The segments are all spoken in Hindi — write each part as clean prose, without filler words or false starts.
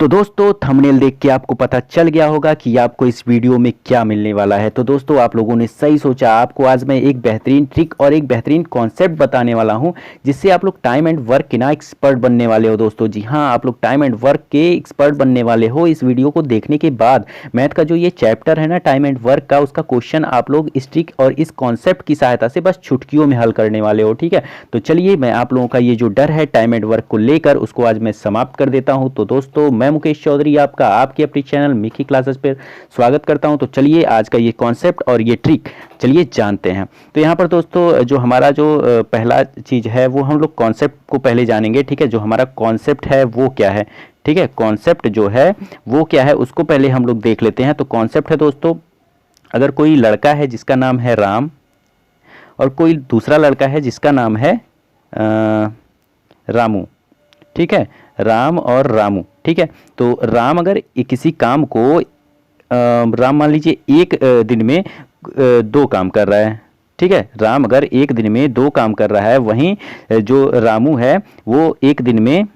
तो दोस्तों थंबनेल देख के आपको पता चल गया होगा कि आपको इस वीडियो में क्या मिलने वाला है। तो दोस्तों आप लोगों ने सही सोचा, आपको आज मैं एक बेहतरीन ट्रिक और एक बेहतरीन कॉन्सेप्ट बताने वाला हूं जिससे आप लोग टाइम एंड वर्क के ना एक्सपर्ट बनने वाले हो। दोस्तों जी हाँ, आप लोग टाइम एंड वर्क के एक्सपर्ट बनने वाले हो। इस वीडियो को देखने के बाद मैथ का जो ये चैप्टर है ना टाइम एंड वर्क का, उसका क्वेश्चन आप लोग इस ट्रिक और इस कॉन्सेप्ट की सहायता से बस चुटकियों में हल करने वाले हो। ठीक है, तो चलिए मैं आप लोगों का ये जो डर है टाइम एंड वर्क को लेकर उसको आज मैं समाप्त कर देता हूं। तो दोस्तों मैं मुकेश चौधरी आपका आपके अपने चैनल मिकी क्लासेस पर स्वागत करता हूं। तो चलिए आज का ये कॉन्सेप्ट और ये ट्रिक चलिए जानते हैं। तो यहाँ पर दोस्तों जो हमारा जो पहला चीज़ है वो हम लोग कॉन्सेप्ट को पहले जानेंगे। ठीक है, जो हमारा कॉन्सेप्ट है वो क्या है। ठीक है, कॉन्सेप्ट जो है वो क्या है उसको पहले हम लोग देख लेते हैं। तो कॉन्सेप्ट है दोस्तों, अगर कोई लड़का है जिसका नाम है राम और कोई दूसरा लड़का है जिसका नाम है रामू। ठीक है, राम और रामू। ठीक है, तो राम अगर किसी काम को राम मान लीजिए एक दिन में दो काम कर रहा है। ठीक है, राम अगर एक दिन में दो काम कर रहा है, वहीं जो रामू है वो एक दिन में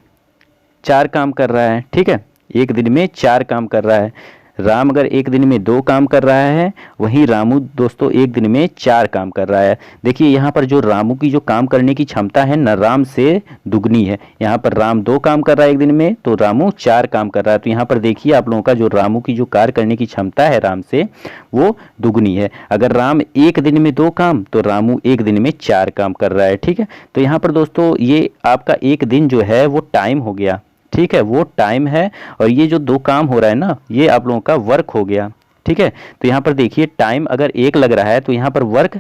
चार काम कर रहा है। ठीक है, एक दिन में चार काम कर रहा है। राम अगर एक दिन में दो काम कर रहा है, वहीं रामू दोस्तों एक दिन में चार काम कर रहा है। देखिए यहाँ पर जो रामू की जो काम करने की क्षमता है न राम से दुगनी है। यहाँ पर राम दो काम कर रहा है एक दिन में, तो रामू चार काम कर रहा है। तो यहाँ पर देखिए आप लोगों का जो रामू की जो कार्य करने की क्षमता है राम से वो दुगनी है। अगर राम एक दिन में दो काम तो रामू एक दिन में चार काम कर रहा है। ठीक है, तो यहाँ पर दोस्तों ये आपका एक दिन जो है वो टाइम हो गया। ठीक है, वो टाइम है और ये जो दो काम हो रहा है ना ये आप लोगों का वर्क हो गया। ठीक है, तो यहाँ पर देखिए टाइम अगर एक लग रहा है तो यहाँ पर वर्क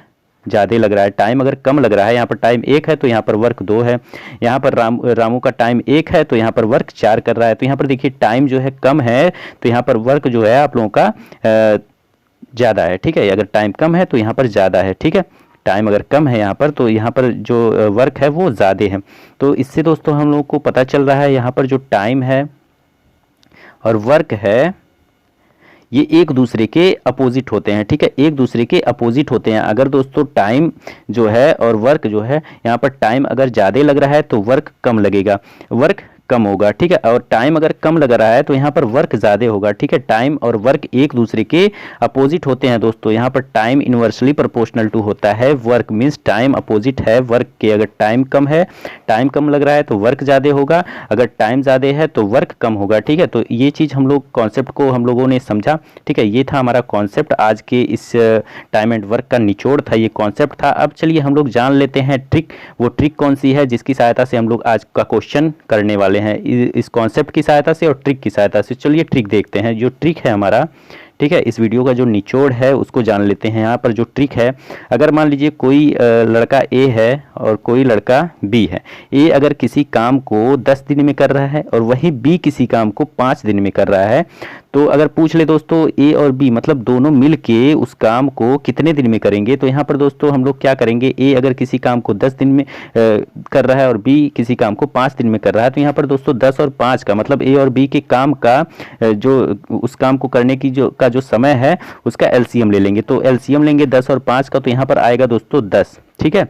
ज़्यादा लग रहा है। टाइम अगर कम लग रहा है, यहाँ पर टाइम एक है तो यहाँ पर वर्क दो है। यहाँ पर रामू का टाइम एक है तो यहाँ पर वर्क चार कर रहा है। तो यहाँ पर देखिए टाइम जो है कम है तो यहाँ पर वर्क जो है आप लोगों का ज़्यादा है। ठीक है, अगर टाइम कम है तो यहाँ पर ज़्यादा है। ठीक है, टाइम अगर कम है यहाँ पर तो यहाँ पर जो वर्क है वो ज़्यादा है। तो इससे दोस्तों हम लोगों को पता चल रहा है यहाँ पर जो टाइम है और वर्क है ये एक दूसरे के अपोजिट होते हैं। ठीक है, एक दूसरे के अपोजिट होते हैं। अगर दोस्तों टाइम जो है और वर्क जो है, यहाँ पर टाइम अगर ज़्यादा लग रहा है तो वर्क कम लगेगा, वर्क कम होगा। ठीक है, और टाइम अगर कम लग रहा है तो यहाँ पर वर्क ज़्यादा होगा। ठीक है, टाइम और वर्क एक दूसरे के अपोजिट होते हैं दोस्तों। यहाँ पर टाइम इनवर्सली प्रोपोर्शनल टू होता है वर्क, मीन्स टाइम अपोजिट है वर्क के। अगर टाइम कम है, टाइम कम लग रहा है तो वर्क ज़्यादा होगा, अगर टाइम ज़्यादा है तो वर्क कम होगा। ठीक है, तो ये चीज़ हम लोग कॉन्सेप्ट को हम लोगों ने समझा। ठीक है, ये था हमारा कॉन्सेप्ट आज के इस टाइम एंड वर्क का निचोड़ था, ये कॉन्सेप्ट था। अब चलिए हम लोग जान लेते हैं ट्रिक। वो ट्रिक कौन सी है जिसकी सहायता से हम लोग आज का क्वेश्चन करने वाले हैं इस कॉन्सेप्ट की सहायता से और ट्रिक की सहायता से। चलिए ट्रिक देखते हैं। जो ट्रिक है हमारा, ठीक है, इस वीडियो का जो निचोड़ है उसको जान लेते हैं। यहाँ पर जो ट्रिक है, अगर मान लीजिए कोई लड़का ए है और कोई लड़का बी है। ए अगर किसी काम को 10 दिन में कर रहा है और वहीं बी किसी काम को 5 दिन में कर रहा है, तो अगर पूछ ले दोस्तों ए और बी मतलब दोनों मिल के उस काम को कितने दिन में करेंगे, तो यहाँ पर दोस्तों हम लोग क्या करेंगे, ए अगर किसी काम को 10 दिन में कर रहा है और बी किसी काम को 5 दिन में कर रहा है, तो यहाँ पर दोस्तों 10 और 5 का मतलब ए और बी के काम का जो उस काम को करने की जो समय है उसका एलसीएम ले लेंगे। तो एलसीएम लेंगे 10 और 5 का, तो यहाँ पर आएगा दोस्तों 10। ठीक है,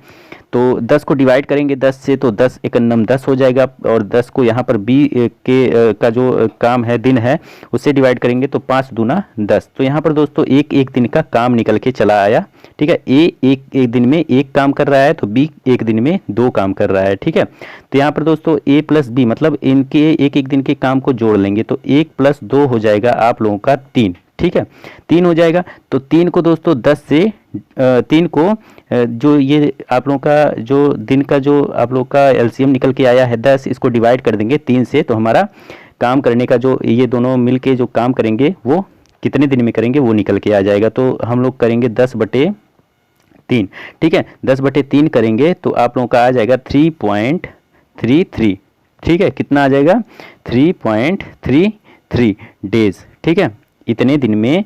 तो 10 को डिवाइड करेंगे 10 से तो 10 एकन्नम 10 हो जाएगा और 10 को यहाँ पर बी के का जो काम है दिन है उससे डिवाइड करेंगे तो 5 दूना 10। तो यहाँ पर दोस्तों एक एक दिन का काम निकल के चला आया। ठीक है, ए एक दिन में एक काम कर रहा है तो बी एक दिन में दो काम कर रहा है। ठीक है, तो यहाँ पर दोस्तों ए प्लस बी मतलब इनके एक एक दिन के काम को जोड़ लेंगे तो 1 + 2 हो जाएगा आप लोगों का 3। ठीक है, 3 हो जाएगा। तो 3 को दोस्तों 10 से 3 को जो ये आप लोगों का जो दिन का जो आप लोगों का एलसीएम निकल के आया है 10, इसको डिवाइड कर देंगे 3 से, तो हमारा काम करने का जो ये दोनों मिल के जो काम करेंगे वो कितने दिन में करेंगे वो निकल के आ जाएगा। तो हम लोग करेंगे 10/3। ठीक है, 10/3 करेंगे तो आप लोगों का आ जाएगा 3.33। ठीक है, कितना आ जाएगा 3.33 डेज। ठीक है, इतने दिन में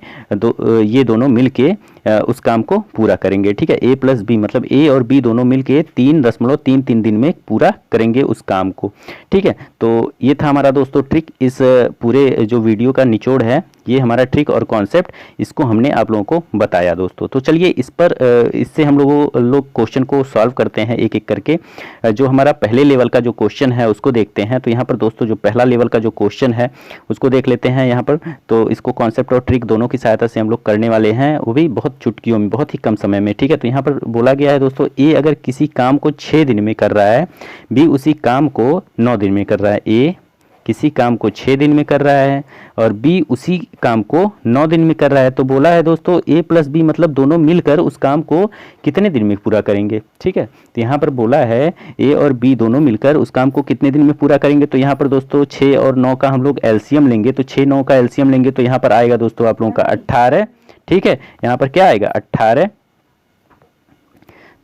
ये दोनों मिलके उस काम को पूरा करेंगे। ठीक है, ए प्लस बी मतलब ए और बी दोनों मिलके 3.33 दिन में पूरा करेंगे उस काम को। ठीक है, तो ये था हमारा दोस्तों ट्रिक। इस पूरे जो वीडियो का निचोड़ है ये हमारा ट्रिक और कॉन्सेप्ट, इसको हमने आप लोगों को बताया दोस्तों। तो चलिए इस पर इससे हम लोग क्वेश्चन को सॉल्व करते हैं एक एक करके। जो हमारा पहले लेवल का जो क्वेश्चन है उसको देखते हैं। तो यहाँ पर दोस्तों जो पहला लेवल का जो क्वेश्चन है उसको देख लेते हैं यहाँ पर। तो इसको कॉन्सेप्ट और ट्रिक दोनों की सहायता से हम लोग करने वाले हैं, वो भी बहुत चुटकियों में, बहुत ही कम समय में। ठीक है, तो यहाँ पर बोला गया है दोस्तों, ए अगर किसी काम को 6 दिन में कर रहा है, बी उसी काम को 9 दिन में कर रहा है। ए किसी काम को 6 दिन में कर रहा है और बी उसी काम को 9 दिन में कर रहा है। तो बोला है दोस्तों ए प्लस बी मतलब दोनों मिलकर उस काम को कितने दिन में पूरा करेंगे। ठीक है, तो यहाँ पर बोला है ए और बी दोनों मिलकर उस काम को कितने दिन में पूरा करेंगे। तो यहाँ पर दोस्तों 6 और 9 का हम लोग एलसीएम लेंगे। तो 6 9 का एलसीएम लेंगे तो यहाँ पर आएगा दोस्तों आप लोगों का 18। ठीक है, यहाँ पर क्या आएगा 18।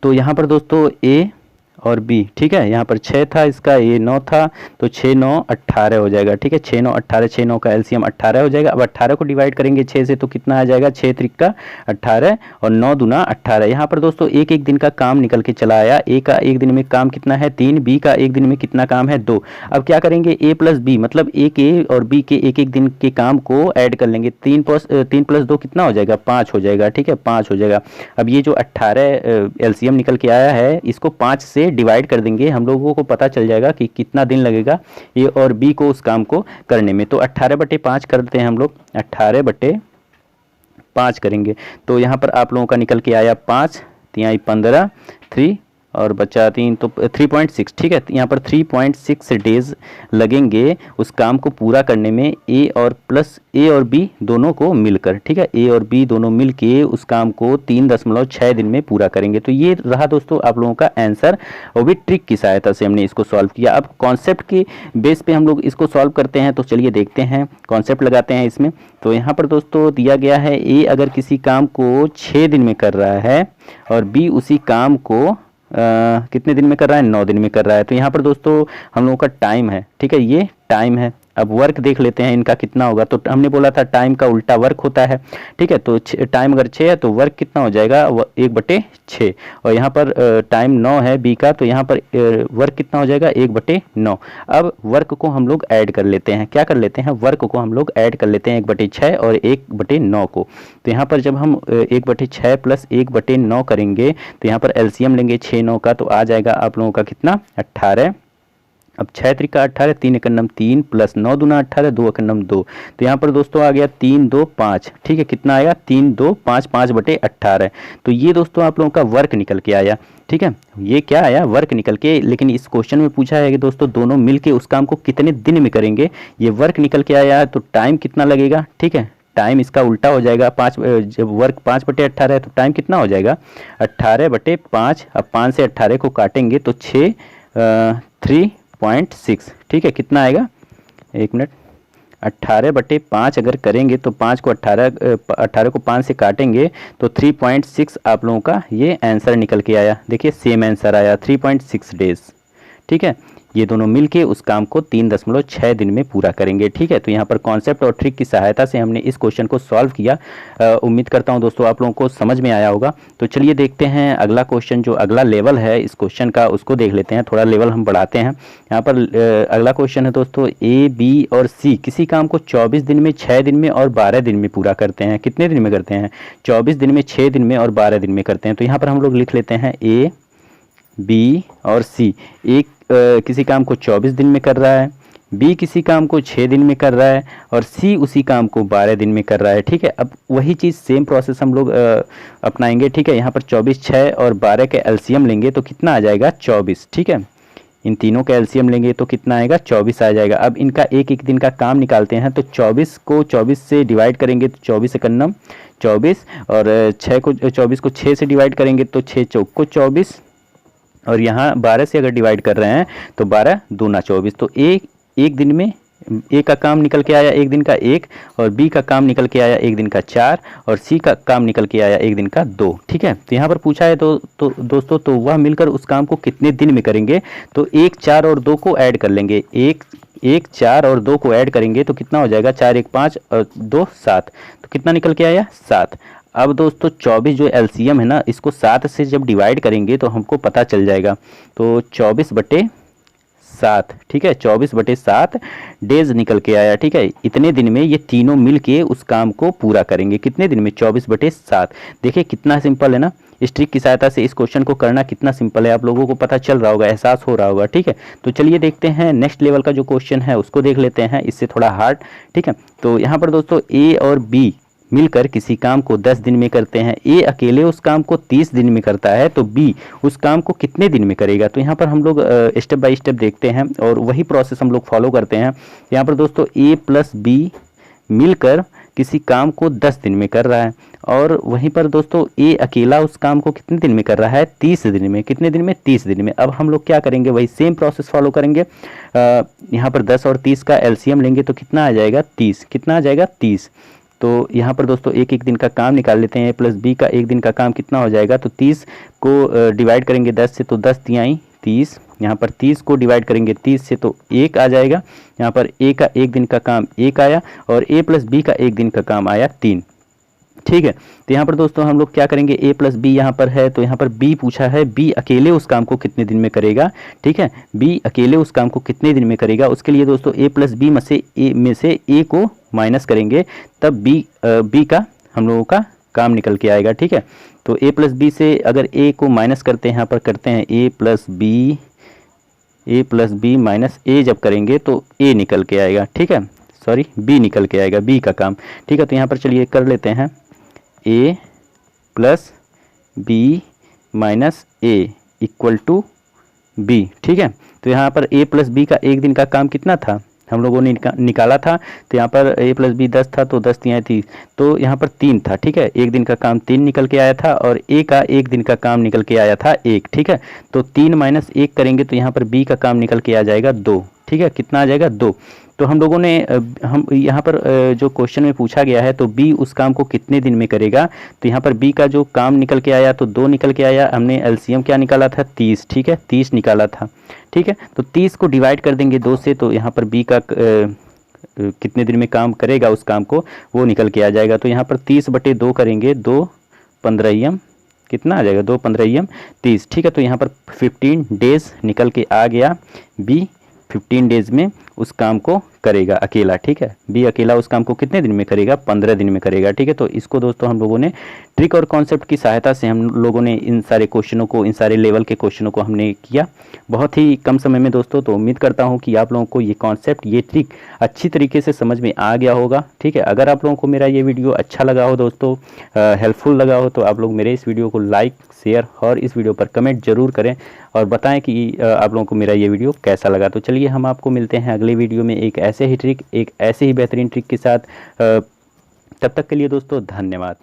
तो यहाँ पर दोस्तों ए और बी, ठीक है, यहाँ पर 6 था, इसका ये 9 था, तो 6 9 18 हो जाएगा। ठीक है, 6 9 18, 6 9 का एलसीएम 18 हो जाएगा। अब 18 को डिवाइड करेंगे 6 से तो कितना आ जाएगा, 6 त्रिका 18 और 9 दूना 18। यहाँ पर दोस्तों एक एक दिन का काम निकल के चला आया। ए का एक दिन में काम कितना है 3, बी का एक दिन में कितना काम है 2। अब क्या करेंगे ए प्लस बी मतलब एक ए और बी के एक एक दिन के काम को ऐड कर लेंगे। 3 प्लस 2 कितना हो जाएगा 5 हो जाएगा। ठीक है, 5 हो जाएगा। अब ये जो 18 एलसीएम निकल के आया है इसको 5 से डिवाइड कर देंगे, हम लोगों को पता चल जाएगा कि कितना दिन लगेगा ए और बी को उस काम को करने में। तो 18/5 करते हैं हम लोग, 18/5 करेंगे। तो यहाँ पर आप लोगों का निकल के आया 5 तिहाई 15, 3 और बचा 3 तो 3.6। ठीक है, यहाँ पर 3.6 डेज लगेंगे उस काम को पूरा करने में, ए और बी दोनों को मिलकर। ठीक है, ए और बी दोनों मिलके उस काम को 3.6 दिन में पूरा करेंगे। तो ये रहा दोस्तों आप लोगों का आंसर, वो भी ट्रिक की सहायता से हमने इसको सॉल्व किया। अब कॉन्सेप्ट के बेस पे हम लोग इसको सॉल्व करते हैं। तो चलिए देखते हैं, कॉन्सेप्ट लगाते हैं इसमें। तो यहाँ पर दोस्तों दिया गया है ए अगर किसी काम को 6 दिन में कर रहा है और बी उसी काम को कितने दिन में कर रहा है 9 दिन में कर रहा है। तो यहाँ पर दोस्तों हम लोगों का टाइम है। ठीक है, ये टाइम है। अब वर्क देख लेते हैं इनका कितना होगा। तो हमने बोला था टाइम का उल्टा वर्क होता है। ठीक है, तो टाइम अगर 6 है तो वर्क कितना हो जाएगा 1/6। और यहाँ पर टाइम 9 है बी का, तो यहाँ पर वर्क कितना हो जाएगा 1/9। अब वर्क को हम लोग ऐड कर लेते हैं। क्या कर लेते हैं, वर्क को हम लोग ऐड कर लेते हैं 1/6 और 1/9 को। तो यहाँ पर जब हम 1/6 प्लस 1/9 करेंगे तो यहाँ पर एलसीएम लेंगे 6 9 का, तो आ जाएगा आप लोगों का कितना 18। अब 6 त्रिका 18, 3 एकन्नम 3 प्लस 9 दूना 18, 2 एकन्नम 2। तो यहाँ पर दोस्तों आ गया 3 2 5। ठीक है, कितना आएगा 3 2 5, 5/18। तो ये दोस्तों आप लोगों का वर्क निकल के आया। ठीक है, ये क्या आया वर्क निकल के। लेकिन इस क्वेश्चन में पूछा है कि दोस्तों दोनों मिलके उस काम को कितने दिन में करेंगे। ये वर्क निकल के आया है तो टाइम कितना लगेगा। ठीक है, टाइम इसका उल्टा हो जाएगा। 5 जब वर्क 5/18 है तो टाइम कितना हो जाएगा 18/5। अब 5 से 18 को काटेंगे तो 3.6। ठीक है, कितना आएगा 1 मिनट, 18/5 अगर करेंगे तो 5 को 18 को 5 से काटेंगे तो 3.6 आप लोगों का ये आंसर निकल के आया। देखिए सेम आंसर आया 3.6 डेज। ठीक है, ये दोनों मिलके उस काम को 3.6 दिन में पूरा करेंगे। ठीक है, तो यहाँ पर कॉन्सेप्ट और ट्रिक की सहायता से हमने इस क्वेश्चन को सॉल्व किया। उम्मीद करता हूँ दोस्तों आप लोगों को समझ में आया होगा। तो चलिए देखते हैं अगला क्वेश्चन, जो अगला लेवल है इस क्वेश्चन का उसको देख लेते हैं। थोड़ा लेवल हम बढ़ाते हैं। यहाँ पर अगला क्वेश्चन है दोस्तों, ए बी और सी किसी काम को 24 दिन में, 6 दिन में और 12 दिन में पूरा करते हैं। कितने दिन में करते हैं 24 दिन में, 6 दिन में और 12 दिन में करते हैं। तो यहाँ पर हम लोग लिख लेते हैं ए बी और सी। एक किसी काम को 24 दिन में कर रहा है, बी किसी काम को 6 दिन में कर रहा है और सी उसी काम को 12 दिन में कर रहा है। ठीक है, अब वही चीज़ सेम प्रोसेस हम लोग अपनाएंगे। ठीक है, यहाँ पर 24, 6 और 12 के एलसीएम लेंगे तो कितना आ जाएगा 24। ठीक है, इन तीनों का एलसीएम लेंगे तो कितना आएगा 24 आ जाएगा। अब इनका एक एक दिन का काम निकालते हैं। तो 24 को 24 से डिवाइड करेंगे तो 24 एकन्नम 24 और 6 को 24 को 6 से डिवाइड करेंगे तो 6 चौक को 24 और यहाँ 12 से अगर डिवाइड कर रहे हैं तो 12 दूना 24। तो एक दिन में ए का काम निकल के आया एक दिन का 1 और बी का काम निकल के आया एक दिन का 4 और सी का काम निकल के आया एक दिन का 2। ठीक है, तो यहाँ पर पूछा है तो दोस्तों तो वह मिलकर उस काम को कितने दिन में करेंगे। तो 1 4 और 2 को ऐड कर लेंगे। 1 4 और 2 को ऐड करेंगे तो कितना हो जाएगा 4 1 5 और 2 7। तो कितना निकल के आया 7। अब दोस्तों 24 जो एलसीएम है ना, इसको 7 से जब डिवाइड करेंगे तो हमको पता चल जाएगा। तो 24/7, ठीक है, 24/7 डेज निकल के आया। ठीक है, इतने दिन में ये तीनों मिल के उस काम को पूरा करेंगे। कितने दिन में? 24/7। देखिए कितना सिंपल है ना। इस ट्रिक की सहायता से इस क्वेश्चन को करना कितना सिंपल है, आप लोगों को पता चल रहा होगा, एहसास हो रहा होगा। ठीक है, तो चलिए देखते हैं नेक्स्ट लेवल का जो क्वेश्चन है उसको देख लेते हैं, इससे थोड़ा हार्ड। ठीक है, तो यहाँ पर दोस्तों ए और बी मिलकर किसी काम को 10 दिन में करते हैं। ए अकेले उस काम को 30 दिन में करता है, तो बी उस काम को कितने दिन में करेगा? तो यहाँ पर हम लोग स्टेप बाय स्टेप देखते हैं और वही प्रोसेस हम लोग फॉलो करते हैं। यहाँ पर दोस्तों ए प्लस बी मिलकर किसी काम को 10 दिन में कर रहा है, और वहीं पर दोस्तों ए अकेला उस काम को कितने दिन में कर रहा है? 30 दिन में। कितने दिन में? 30 दिन में। अब हम लोग क्या करेंगे? वही सेम प्रोसेस फॉलो करेंगे। यहाँ पर 10 और 30 का एलसीएम लेंगे तो कितना आ जाएगा? 30। कितना आ जाएगा? 30। तो यहाँ पर दोस्तों एक एक दिन का काम निकाल लेते हैं। ए प्लस बी का एक दिन का काम कितना हो जाएगा? तो 30 को डिवाइड करेंगे 10 से तो 10 तिहाई 30। यहाँ पर 30 को डिवाइड करेंगे 30 से तो 1 आ जाएगा। यहाँ पर ए का एक दिन का काम 1 आया और ए प्लस बी का एक दिन का काम आया 3। ठीक है, तो यहाँ पर दोस्तों हम लोग क्या करेंगे? ए प्लस बी यहाँ पर है तो यहाँ पर बी पूछा है, बी अकेले उस काम को कितने दिन में करेगा। ठीक है, बी अकेले उस काम को कितने दिन में करेगा, उसके लिए दोस्तों ए प्लस बी में से ए को माइनस करेंगे, तब बी का हम लोगों का काम निकल के आएगा। ठीक है, तो ए प्लस बी से अगर ए को माइनस करते हैं, यहाँ पर करते हैं ए प्लस बी माइनस ए जब करेंगे तो ए निकल के आएगा। ठीक है, सॉरी बी निकल के आएगा, बी का काम। ठीक है, तो यहाँ पर चलिए कर लेते हैं A plus B minus A equal to B. ठीक है, तो यहाँ पर ए प्लस बी का एक दिन का काम कितना था हम लोगों ने निकाला था, तो यहाँ पर ए प्लस बी 10 था तो 10 तिहाई 30, तो यहाँ पर 3 था। ठीक है, एक दिन का काम 3 निकल के आया था और ए का एक दिन का काम निकल के आया था 1। ठीक है, तो 3 माइनस 1 करेंगे तो यहाँ पर बी का काम निकल के आ जाएगा 2। ठीक है, कितना आ जाएगा? 2। तो हम लोगों ने हम यहाँ पर जो क्वेश्चन में पूछा गया है तो बी उस काम को कितने दिन में करेगा, तो यहाँ पर बी का जो काम निकल के आया तो 2 निकल के आया। हमने एलसीएम क्या निकाला था? 30। ठीक है, 30 निकाला था। ठीक है, तो 30 को डिवाइड कर देंगे 2 से, तो यहाँ पर बी का कितने दिन में काम करेगा उस काम को वो निकल के आ जाएगा। तो यहाँ पर 30/2 करेंगे, 2 15 कितना आ जाएगा? 2 15 30। ठीक है, तो यहाँ पर 15 डेज निकल के आ गया। बी 15 डेज में उस काम को करेगा अकेला। ठीक है, बी अकेला उस काम को कितने दिन में करेगा? 15 दिन में करेगा। ठीक है, तो इसको दोस्तों हम लोगों ने ट्रिक और कॉन्सेप्ट की सहायता से हम लोगों ने इन सारे क्वेश्चनों को, इन सारे लेवल के क्वेश्चनों को हमने किया बहुत ही कम समय में दोस्तों। तो उम्मीद करता हूं कि आप लोगों को ये कॉन्सेप्ट, ये ट्रिक अच्छी तरीके से समझ में आ गया होगा। ठीक है, अगर आप लोगों को मेरा ये वीडियो अच्छा लगा हो दोस्तों, हेल्पफुल लगा हो, तो आप लोग मेरे इस वीडियो को लाइक, शेयर और इस वीडियो पर कमेंट जरूर करें और बताएं कि आप लोगों को मेरा ये वीडियो कैसा लगा। तो चलिए हम आपको मिलते हैं अगले वीडियो में एक ऐसे ही ट्रिक, एक ऐसे ही बेहतरीन ट्रिक के साथ। तब तक के लिए दोस्तों धन्यवाद।